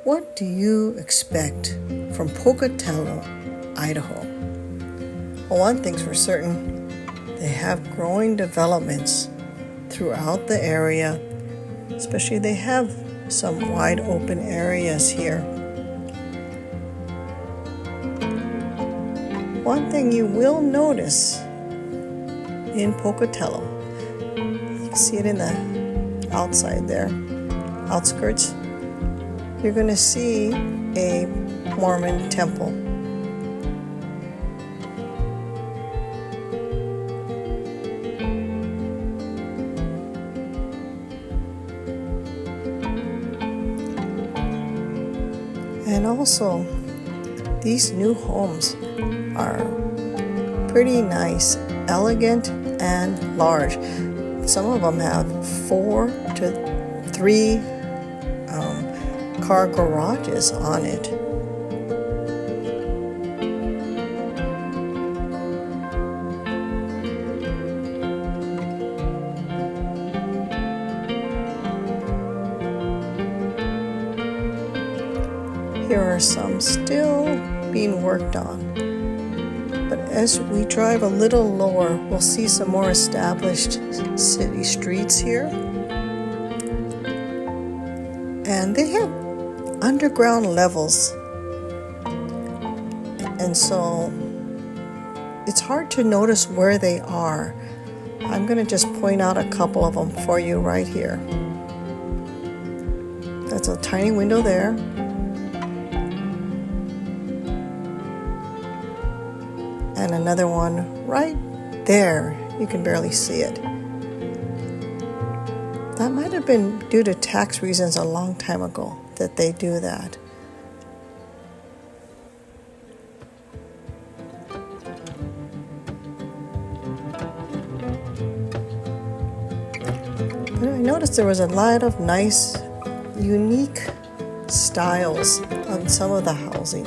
What do you expect from Pocatello, Idaho? Well, one thing's for certain, they have growing developments throughout the area, especially they have some wide open areas here. One thing you will notice in Pocatello, you see it in the outside there, outskirts, you're going to see a Mormon temple. And also, these new homes are pretty nice, elegant, and large. Some of them have 4 to 3 car garages on it. Here are some still being worked on. But as we drive a little lower, we'll see some more established city streets here. And they have underground levels. And so it's hard to notice where they are. I'm going to just point out a couple of them for you right here. That's a tiny window there. And another one right there. You can barely see it. That might have been due to tax reasons a long time ago that they do that. But I noticed there was a lot of nice, unique styles on some of the housing.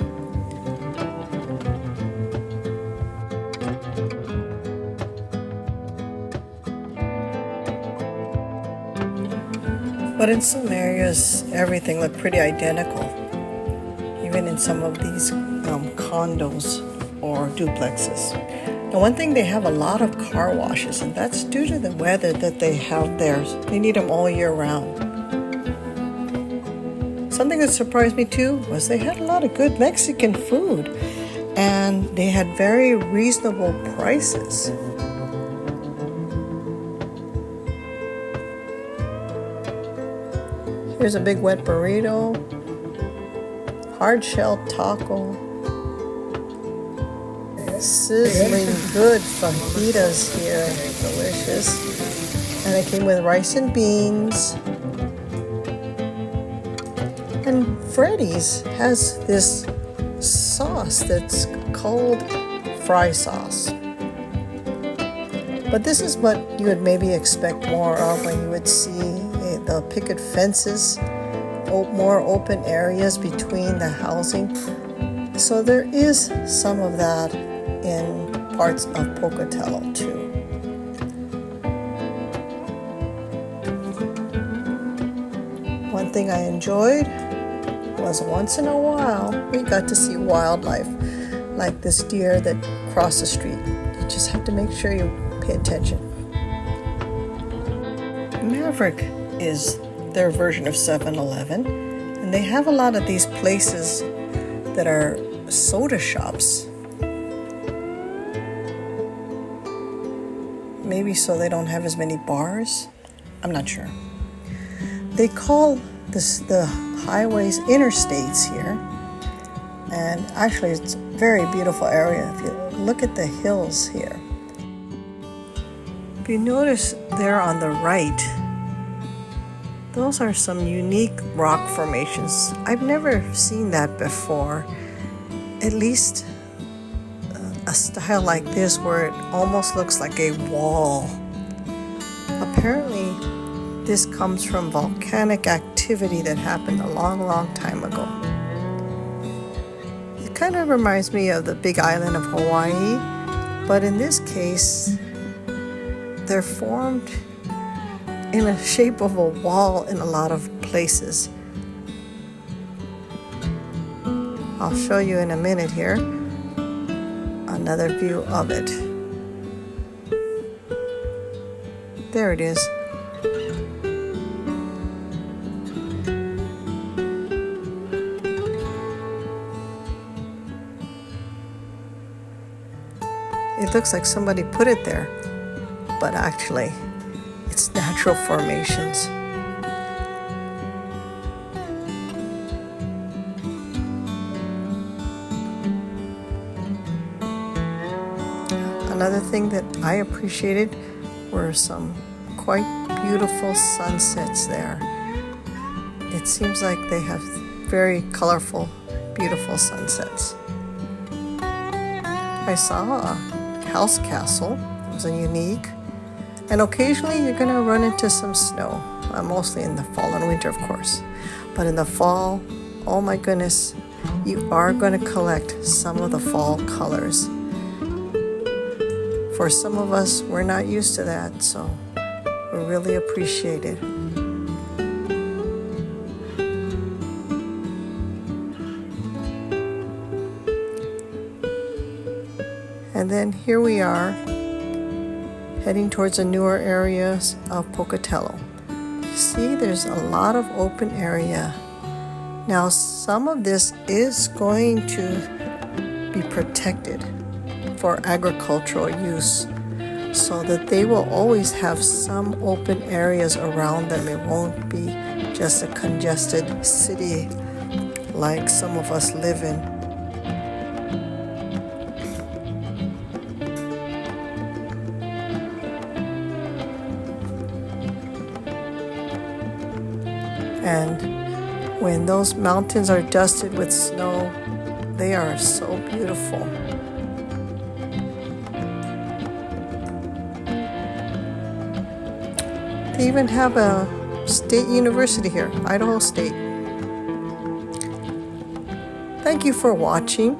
But in some areas, everything looked pretty identical, even in some of these condos or duplexes. Now, one thing, they have a lot of car washes, and that's due to the weather that they have there. They need them all year round. Something that surprised me too was they had a lot of good Mexican food, and they had very reasonable prices. Here's a big wet burrito, hard-shell taco, sizzling good fajitas here, delicious. And it came with rice and beans. And Freddy's has this sauce that's called fry sauce. But this is what you would maybe expect more of when you would see the picket fences, more open areas between the housing. So there is some of that in parts of Pocatello too. One thing I enjoyed was once in a while we got to see wildlife, like this deer that crossed the street. You just have to make sure you pay attention. Maverick is their version of 7-Eleven, and they have a lot of these places that are soda shops. Maybe so they don't have as many bars. I'm not sure. They call the highways interstates here, and actually it's a very beautiful area if you look at the hills here. If you notice there on the right, those are some unique rock formations. I've never seen that before. At least a style like this where it almost looks like a wall. Apparently, this comes from volcanic activity that happened a long, long time ago. It kind of reminds me of the big island of Hawaii, but in this case, they're formed in a shape of a wall in a lot of places. I'll show you in a minute here another view of it. There it is. It looks like somebody put it there, but actually it's natural formations. Another thing that I appreciated were some quite beautiful sunsets there. It seems like they have very colorful, beautiful sunsets. I saw a house castle. It was a unique. And occasionally you're going to run into some snow. Mostly in the fall and winter, of course. But in the fall, oh my goodness, you are going to collect some of the fall colors. For some of us, we're not used to that, so we really appreciate it. And then here we are, heading towards the newer areas of Pocatello. You see, there's a lot of open area. Now, some of this is going to be protected for agricultural use, so that they will always have some open areas around them. It won't be just a congested city like some of us live in. And when those mountains are dusted with snow, they are so beautiful. They even have a state university here, Idaho State. Thank you for watching.